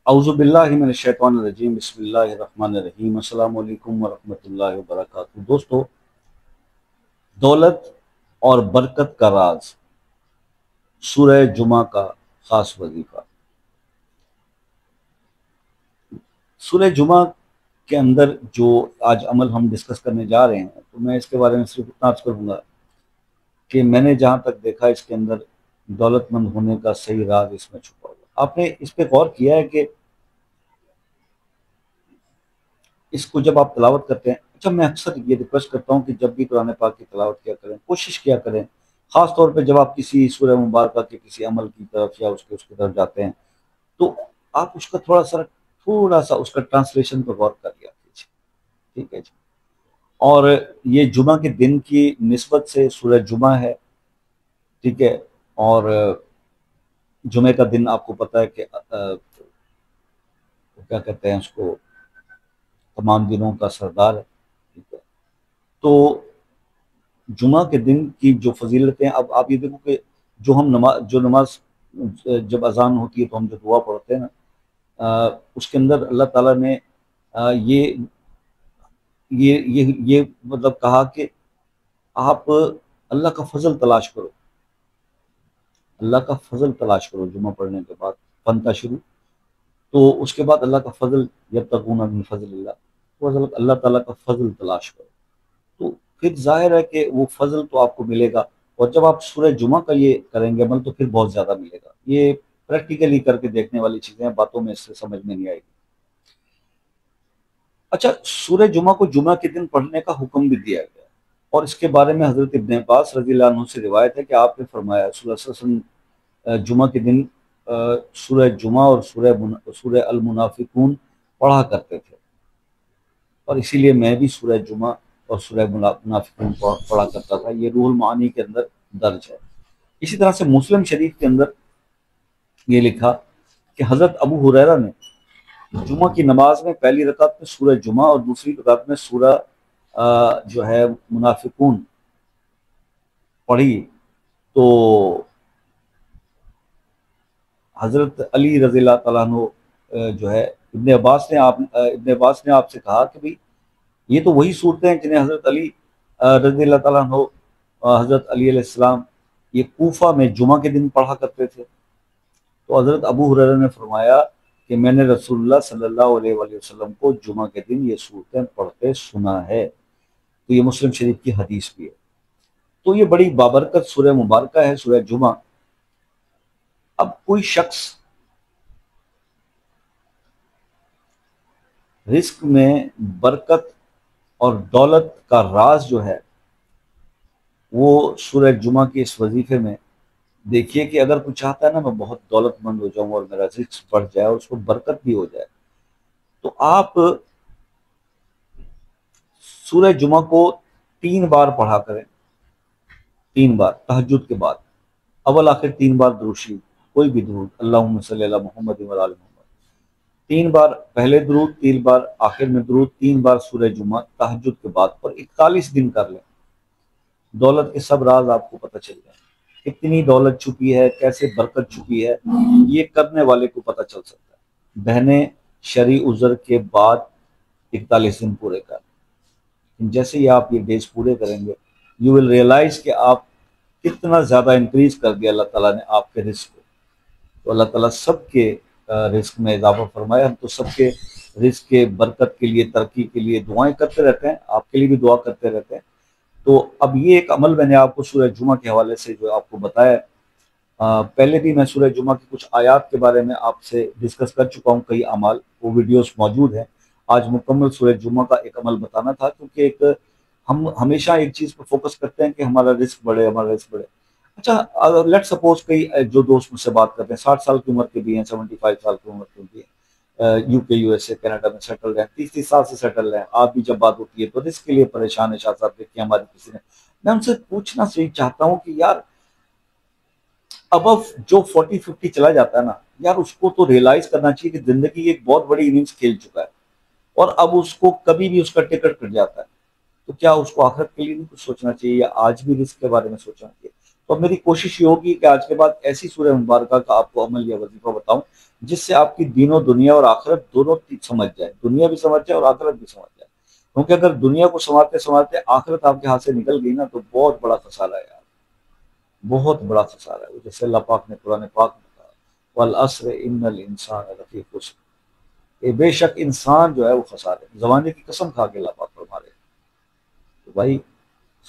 اعوذ باللہ من الشیطان الرجیم، بسم اللہ الرحمن الرحیم۔ السلام علیکم ورحمۃ اللہ وبرکاتہ۔ دوستو، دولت اور برکت کا راز، سورہ جمعہ کا خاص وظیفہ۔ سورہ جمعہ کے اندر جو آج عمل ہم ڈسکس کرنے جا رہے ہیں، تو میں اس کے بارے میں صرف اتنا عرض کروں گا کہ میں نے جہاں تک دیکھا اس کے اندر دولت مند ہونے کا صحیح راز اس میں چھپا ہوا۔ آپ نے اس پہ غور کیا ہے کہ اس کو جب آپ تلاوت کرتے ہیں، اچھا میں اکثر یہ ریکویسٹ کرتا ہوں کہ جب بھی قرآن پاک کی تلاوت کیا کریں، کوشش کیا کریں، خاص طور پہ جب آپ کسی سورہ مبارکہ کے کسی عمل کی طرف یا اس کی طرف جاتے ہیں، تو آپ اس کا تھوڑا سا اس کا ٹرانسلیشن پہ غور کر لیا کیجیے، ٹھیک ہے جی۔ اور یہ جمعہ کے دن کی نسبت سے سورہ جمعہ ہے، ٹھیک ہے، اور جمعہ کا دن آپ کو پتہ ہے کہ کیا کہتے ہیں اس کو، تمام دنوں کا سردار ہے، ٹھیک ہے۔ تو جمعہ کے دن کی جو فضیلتیں، اب آپ یہ دیکھو کہ جو نماز جب اذان ہوتی ہے تو ہم جو دعا پڑھتے ہیں نا، اس کے اندر اللہ تعالیٰ نے یہ یہ یہ یہ مطلب کہا کہ آپ اللہ کا فضل تلاش کرو، اللہ کا فضل تلاش کرو جمعہ پڑھنے کے بعد، فنتا شروع، تو اس کے بعد اللہ کا فضل، یبتغون من فضل اللہ، تو اللہ تعالیٰ کا فضل تلاش کرو، تو پھر ظاہر ہے کہ وہ فضل تو آپ کو ملے گا، اور جب آپ سورہ جمعہ کا یہ کریں گے عمل تو پھر بہت زیادہ ملے گا۔ یہ پریکٹیکلی کر کے دیکھنے والی چیزیں ہیں، باتوں میں اس سے سمجھ میں نہیں آئے گی۔ اچھا، سورہ جمعہ کو جمعہ کے دن پڑھنے کا حکم بھی دیا گیا، اور اس کے بارے میں حضرت ابن عباس رضی اللہ عنہ سے روایت ہے کہ آپ نے فرمایا صلی اللہ علیہ وسلم جمعہ کے دن سورہ جمعہ اور سورہ المنافقون پڑھا کرتے تھے، اور اسی لیے میں بھی سورہ جمعہ اور سورہ منافقون پڑھا کرتا تھا، یہ روح المعانی کے اندر درج ہے۔ اسی طرح سے مسلم شریف کے اندر یہ لکھا کہ حضرت ابو ہریرہ نے جمعہ کی نماز میں پہلی رکعت میں سورہ جمعہ اور دوسری رکعت میں سورہ جو ہے منافقون پڑھی، تو حضرت علی رضی اللہ تعالیٰ عنہ جو ہے ابن عباس نے آپ سے کہا کہ بھئی یہ تو وہی صورتیں ہیں جنہیں حضرت علی رضی اللہ تعالیٰ عنہ، حضرت علی علیہ السلام یہ کوفہ میں جمعہ کے دن پڑھا کرتے تھے۔ تو حضرت ابو ہریرہ نے فرمایا کہ میں نے رسول اللہ صلی اللہ علیہ وآلہ وسلم کو جمعہ کے دن یہ صورتیں پڑھتے سنا ہے، تو یہ مسلم شریف کی حدیث بھی ہے۔ تو یہ بڑی بابرکت سورہ مبارکہ ہے سورہ جمعہ۔ اب کوئی شخص رزق میں برکت اور دولت کا راز جو ہے وہ سورہ جمعہ کے اس وظیفے میں دیکھیے کہ اگر کوئی چاہتا ہے نا میں بہت دولت مند ہو جاؤں اور میرا رزق بڑھ جائے اور اس کو برکت بھی ہو جائے، تو آپ سورہ جمعہ کو 3 بار پڑھا کریں، 3 بار تہجد کے بعد، اول آخر 3 بار درود شریف، کوئی بھی درود، اللہم صلی علی محمد و علی محمد، 3 بار پہلے درود، 3 بار آخر میں درود، 3 بار سورہ جمعہ تہجد کے بعد، اور 41 دن کر لیں۔ دولت کے سب راز آپ کو پتہ چل جائے، کتنی دولت چھپی ہے، کیسے برکت چھپی ہے، یہ کرنے والے کو پتہ چل سکتا ہے۔ بہنیں شرعی عذر کے بعد 41 دن پورے کر لیں، جیسے ہی آپ یہ ڈیز پورے کریں گے یو ول ریئلائز کہ آپ کتنا زیادہ انکریز کر دیا اللہ تعالیٰ نے آپ کے رزق کو۔ تو اللہ تعالیٰ سب کے رزق میں اضافہ فرمائے۔ ہم تو سب کے رزق کے برکت کے لیے، ترقی کے لیے دعائیں کرتے رہتے ہیں، آپ کے لیے بھی دعا کرتے رہتے ہیں۔ تو اب یہ ایک عمل میں نے آپ کو سورہ جمعہ کے حوالے سے جو آپ کو بتایا، پہلے بھی میں سورہ جمعہ کی کچھ آیات کے بارے میں آپ سے ڈسکس کر چکا ہوں، کئی اعمال، وہ ویڈیوز موجود ہیں۔ آج مکمل سورہ جمعہ کا ایک عمل بتانا تھا، کیونکہ ہم ہمیشہ ایک چیز پہ فوکس کرتے ہیں کہ ہمارا رزق بڑھے، ہمارا رزق بڑھے۔ اچھا لیٹ سپوز کئی جو دوست مجھ سے بات کرتے ہیں 60 سال کی عمر کے بھی ہیں، 75 سال کی عمر کے بھی ہیں، یو کے، یو ایس اے، کینیڈا میں سیٹل ہیں، 30 سال سے سیٹل ہیں، آپ بھی جب بات ہوتی ہے تو رزق کے لیے پریشان ہے، شاہ صاحب دیکھیں ہماری کسی نے، میں ان سے پوچھنا صحیح چاہتا ہوں کہ یار ابو جو 40-50 چلا جاتا ہے نا یار، اس کو تو ریئلائز کرنا چاہیے کہ زندگی ایک بہت بڑی اننگز کھیل چکا ہے، اور اب اس کو کبھی بھی اس کا ٹکٹ کٹ جاتا ہے، تو کیا اس کو آخرت کے لیے نہیں کچھ سوچنا چاہیے، یا آج بھی رزق کے بارے میں سوچنا چاہیے؟ تو میری کوشش یہ ہوگی کہ آج کے بعد ایسی سورہ مبارکہ کا آپ کو عمل یا وظیفہ بتاؤں جس سے آپ کی دین و دنیا اور آخرت دونوں سمجھ جائے، دنیا بھی سمجھ جائے اور آخرت بھی سمجھ جائے، کیونکہ اگر دنیا کو سنوارتے سنوارتے آخرت آپ کے ہاتھ سے نکل گئی نا تو بہت بڑا خسارہ ہے یار، بہت بڑا خسارہ ہے، جیسے اللہ پاک نے قرآن پاک میں کہا والعصر ان الانسان لفی خسر، کہ بے شک انسان جو ہے وہ خسارے، زمانے کی قسم کھا کے اللہ پاک فرما رہے ہیں۔ تو بھائی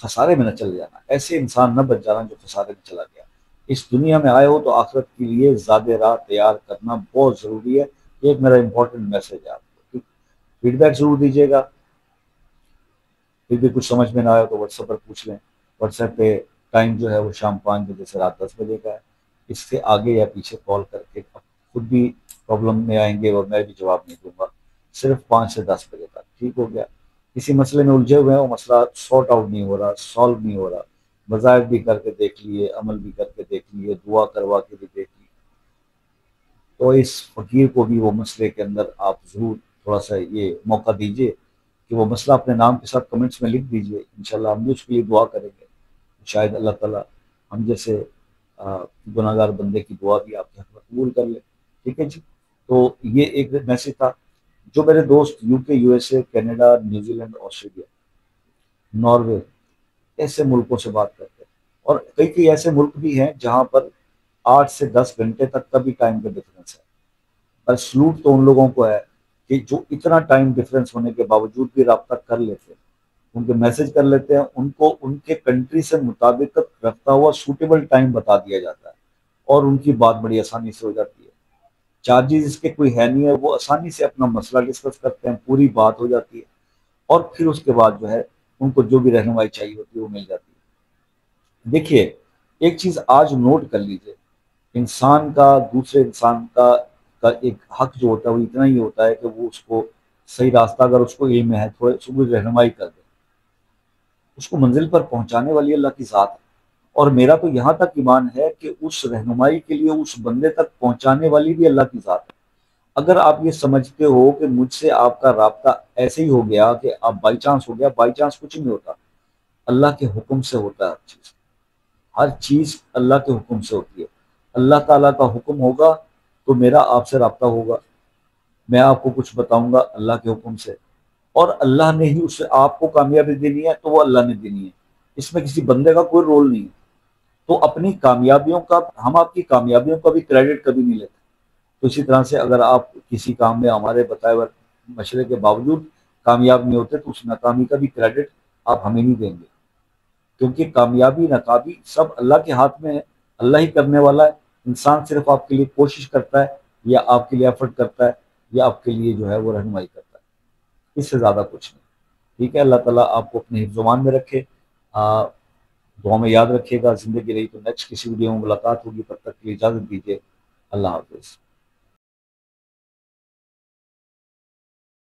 خسارے میں نہ چل جانا، ایسے انسان نہ بچ جانا جو خسارے میں چلا گیا۔ اس دنیا میں آئے ہو تو آخرت کے لیے زیادہ راہ تیار کرنا بہت ضروری ہے، یہ ایک میرا امپورٹنٹ میسج ہے آپ کو۔ فیڈ بیک ضرور دیجیے گا، پھر بھی کچھ سمجھ میں نہ آئے تو واٹس ایپ پر پوچھ لیں، واٹس ایپ پہ ٹائم جو ہے وہ شام 5 بجے سے رات 10 بجے کا ہے، اس سے آگے یا پیچھے کال کر کے خود بھی پرابلم میں آئیں گے اور میں بھی جواب نہیں دوں گا، صرف 5 سے 10 بجے تک، ٹھیک ہو گیا؟ کسی مسئلے میں الجھے ہوئے ہیں، وہ مسئلہ سارٹ آؤٹ نہیں ہو رہا، سالو نہیں ہو رہا، وظائف بھی کر کے دیکھ لیے، عمل بھی کر کے دیکھ لیے، دعا کروا کے بھی دیکھ لیے، تو اس فقیر کو بھی وہ مسئلے کے اندر آپ ضرور تھوڑا سا یہ موقع دیجیے کہ وہ مسئلہ اپنے نام کے ساتھ کمنٹس میں لکھ دیجیے، انشاءاللہ ہم بھی اس کے لیے دعا کریں گے، شاید اللہ تعالیٰ ہم جیسے گناہ گار بندے کی دعا بھی آپ کے حق میں قبول کر لے، ٹھیک ہے جی؟ تو یہ ایک میسج تھا۔ جو میرے دوست یو کے، U S A, Canada, New Zealand, Australia, Norway, ایسے ملکوں سے بات کرتے ہیں، اور کئی کئی ایسے ملک بھی ہیں جہاں پر 8 سے 10 گھنٹے تک کا بھی ٹائم کا ڈفرینس ہے، اور سلوٹ تو ان لوگوں کو ہے کہ جو اتنا ٹائم ڈفرینس ہونے کے باوجود بھی رابطہ کر لیتے ہیں، ان کے میسج کر لیتے ہیں، ان کو ان کے کنٹری سے مطابقت رکھتا ہوا سوٹیبل ٹائم بتا دیا جاتا ہے، اور ان کی بات بڑی آسانی سے ہو جاتی ہے، چارجز اس کے کوئی ہے نہیں ہے، وہ آسانی سے اپنا مسئلہ ڈسکس کرتے ہیں، پوری بات ہو جاتی ہے، اور پھر اس کے بعد جو ہے ان کو جو بھی رہنمائی چاہیے ہوتی ہے وہ مل جاتی ہے۔ دیکھیے ایک چیز آج نوٹ کر لیجئے، انسان کا دوسرے انسان کا ایک حق جو ہوتا ہے وہ اتنا ہی ہوتا ہے کہ وہ اس کو صحیح راستہ، اگر اس کو علم ہے تھوڑے اس رہنمائی کر دے، اس کو منزل پر پہنچانے والی اللہ کی ذات ہے، اور میرا تو یہاں تک ایمان ہے کہ اس رہنمائی کے لیے اس بندے تک پہنچانے والی بھی اللہ کی ذات ہے۔ اگر آپ یہ سمجھتے ہو کہ مجھ سے آپ کا رابطہ ایسے ہی ہو گیا کہ آپ بائی چانس ہو گیا، بائی چانس کچھ نہیں ہوتا، اللہ کے حکم سے ہوتا ہے ہر چیز، ہر چیز اللہ کے حکم سے ہوتی ہے۔ اللہ تعالیٰ کا حکم ہوگا تو میرا آپ سے رابطہ ہوگا، میں آپ کو کچھ بتاؤں گا اللہ کے حکم سے، اور اللہ نے ہی اسے آپ کو کامیابی دینی ہے تو وہ اللہ نے دینی ہے، اس میں کسی بندے کا کوئی رول نہیں ہے۔ تو اپنی کامیابیوں کا، ہم آپ کی کامیابیوں کا بھی کریڈٹ کبھی نہیں لیتے، تو اسی طرح سے اگر آپ کسی کام میں ہمارے بتائے ہوئے مشورے کے باوجود کامیاب نہیں ہوتے تو اس ناکامی کا بھی کریڈٹ آپ ہمیں نہیں دیں گے، کیونکہ کامیابی ناکامی سب اللہ کے ہاتھ میں ہے، اللہ ہی کرنے والا ہے، انسان صرف آپ کے لیے کوشش کرتا ہے، یا آپ کے لیے ایفرٹ کرتا ہے، یا آپ کے لیے جو ہے وہ رہنمائی کرتا ہے، اس سے زیادہ کچھ نہیں۔ ٹھیک ہے، اللہ تعالیٰ آپ کو اپنے حفظ و امان میں رکھے، دعا میں یاد رکھیے گا، زندگی رہی تو نیکسٹ کسی ویڈیو میں ملاقات ہوگی، تب تک کے لیے اجازت دیجیے، اللہ حافظ۔